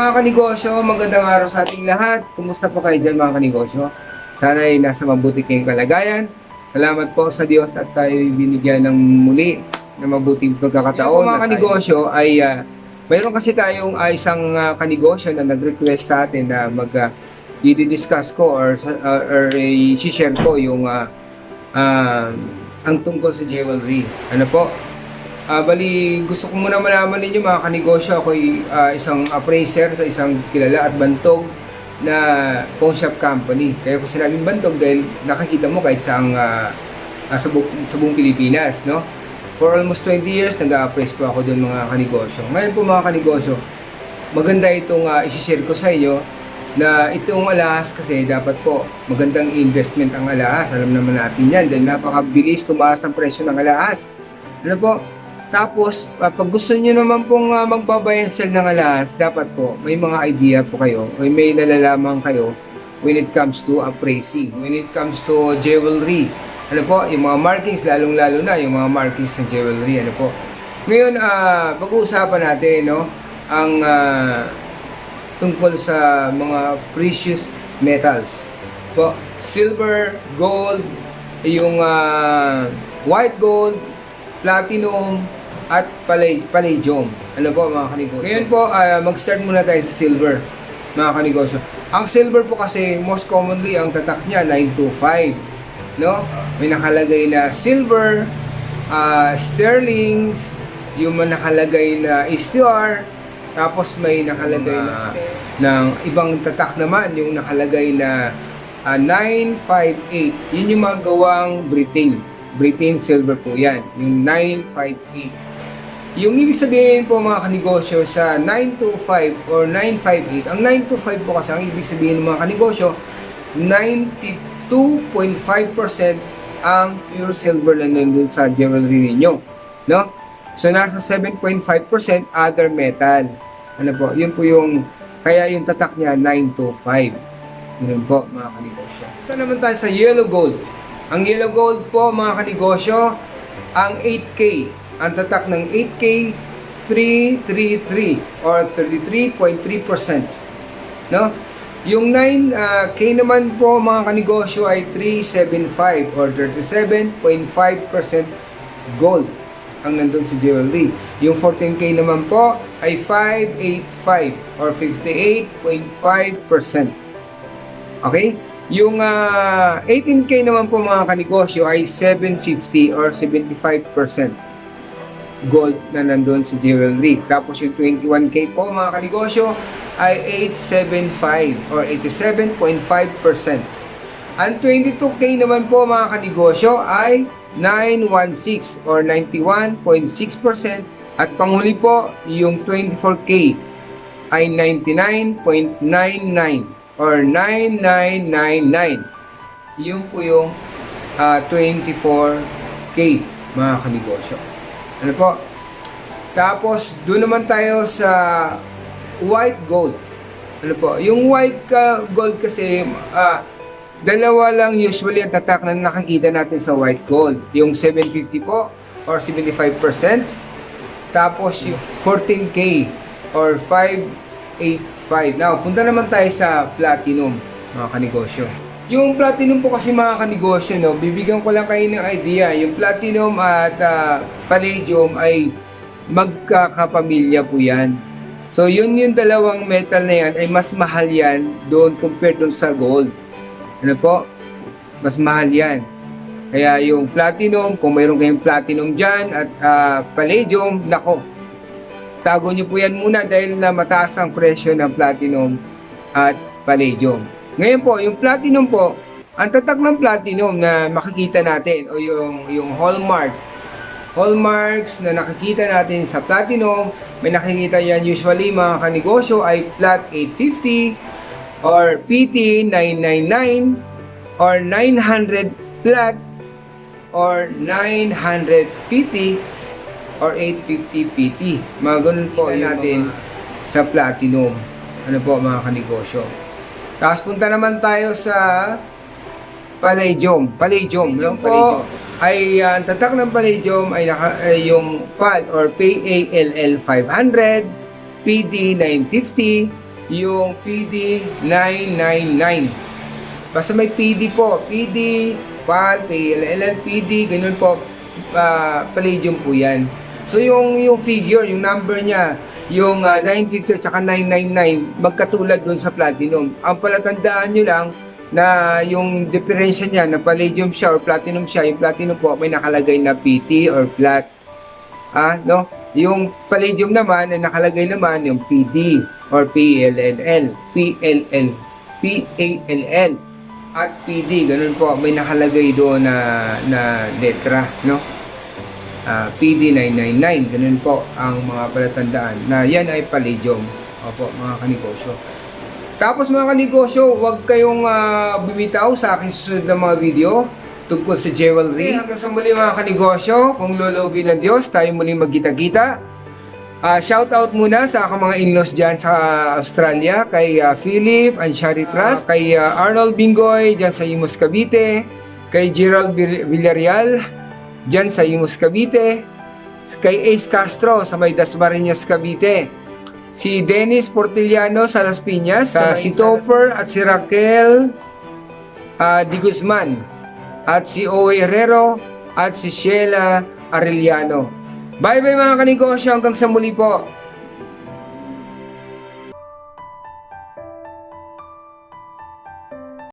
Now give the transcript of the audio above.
mga kanegosyo, magandang araw sa ating lahat. Kumusta po kayo dyan mga kanegosyo? Sana ay nasa mabuti kayong kalagayan. Salamat po sa Diyos at tayo'y binigyan ng muli na mabuting pagkakataon. Mga kanegosyo ay mayroon kasi tayong isang kanegosyo na nag-request sa atin na i-discuss ko or i-share ko yung ang tungkol sa jewelry. Ano po? Bali, gusto ko muna malaman ninyo mga kanegosyo, ako'y isang appraiser sa isang kilala at bantog na pawn shop company. Kaya ko sinabing bantog dahil nakakita mo kahit sa buong Pilipinas, no? For almost 20 years, nag-a-appraise po ako doon mga kanegosyo. Ngayon po mga kanegosyo, maganda itong isi-share ko sa inyo na itong alahas kasi dapat po magandang investment ang alahas. Alam naman natin yan dahil napakabilis tumaas ang presyo ng alahas. Ano po? Tapos, pag gusto niyo naman pong magbabuy and sell ng alahas, dapat po may mga idea po kayo o may nalalaman kayo when it comes to appraising, when it comes to jewelry. Ano po, yung mga markings, lalong-lalo na yung mga markings ng jewelry. Ano po. Ngayon, pag-uusapan natin, no, ang tungkol sa mga precious metals. Po, silver, gold, yung white gold, platinum, at palladium. Ano po mga kanegosyo? Ngayon po, mag-start muna tayo sa silver, mga kanegosyo. Ang silver po kasi, most commonly, ang tatak niya, 925. No? May nakalagay na silver, sterling, yung nakalagay na STR, tapos may nakalagay na ng ibang tatak naman, yung nakalagay na 958. Yun yung mga gawang Britain silver po yan, yung 958. Yung ibig sabihin po mga kanegosyo sa 925 or 958, ang 925 po kasi ang ibig sabihin ng mga kanegosyo, 92.5% ang pure silver na nandun sa jewelry ninyo. No? So nasa 7.5% other metal. Ano po? Yun po yung, kaya yung tatak niya 925. Yun po mga kanegosyo. Ito naman tayo sa yellow gold. Ang yellow gold po mga kanegosyo, ang 8K. Ang tatak ng 8K, 333 or 33.3%. No? Yung 9K naman po mga kanegosyo ay 375 or 37.5% gold ang nandun sa jewelry. Yung 14K naman po ay 585 or 58.5%. Okay? Yung 18K naman po mga kanegosyo ay 750 or 75% gold na nandun sa jewelry. Tapos yung 21K po mga kanegosyo ay 875 or 87.5%. Ang 22K naman po mga kanegosyo ay 916 or 91.6%. At panghuli po yung 24K ay 99.99 or 9999. Yun po yung 24K mga kanegosyo. Ano po? Tapos doon naman tayo sa white gold. Ano po? Yung white gold kasi dalawa lang usually ang tatak na nakikita natin sa white gold. Yung 750 po or 75%. Tapos yung 14K or 585. Now, punta naman tayo sa platinum, mga kanegosyo. Yung platinum po kasi mga kanegosyo, no, bibigyan ko lang kayo ng idea. Yung platinum at palladium ay magkakapamilya po yan. So, yun yung dalawang metal na yan ay mas mahal yan doon compared doon sa gold. Ano po? Mas mahal yan. Kaya yung platinum, kung mayroon kayong platinum dyan at palladium, nako, tago nyo po yan muna dahil na mataas ang presyo ng platinum at palladium. Ngayon po, yung platinum po, ang tatak ng platinum na makikita natin o yung hallmarks na nakikita natin sa platinum, may nakikita yan usually mga kanegosyo ay plat 850 or PT 999 or 900 plat or 900 PT or 850 PT. Mga ganun po natin sa platinum. Ano po mga kanegosyo. Tapos punta naman tayo sa palladium. Yung po ay ang tatak ng palladium ay yung PAL or PALL 500, PD 950 yung PD999. Basta may PD po, PD, PAL, PLLL, PD, ganun po, palladium po yan. So yung figure, yung number niya, yung 950 at saka 999, magkatulad dun sa platinum. Ang palatandaan nyo lang, na yung diferensya niya na palladium siya or platinum siya, yung platinum po may nakalagay na PT or flat. No? Yung palladium naman ay nakalagay naman yung PD or PLLL, PALL at PD, ganun po, may nakalagay doon na letra, no? PD999, ganun po ang mga palatandaan na yan ay palladium. Opo, mga kanegosyo. Tapos mga kanegosyo, huwag kayong bumitaw sa aking susunod na mga video tungkol sa jewelry. Hanggang sa muli mga kanegosyo, kung lulubin ng Diyos, tayo muling magkita-kita. Shout out muna sa aking mga in-laws dyan sa Australia, kay Philip and Shari Trust, kay Arnold Bingoy dyan sa Imus Cavite, kay Gerald Villarreal dyan sa Imus Cavite, kay Ace Castro sa may Dasmariñas Cavite, si Dennis Portiliano sa Las Piñas, si Topher at si Raquel Di Guzman, at si Owe Herrero at si Sheila Arellano. Bye bye mga kanegosyo, hanggang sa muli po.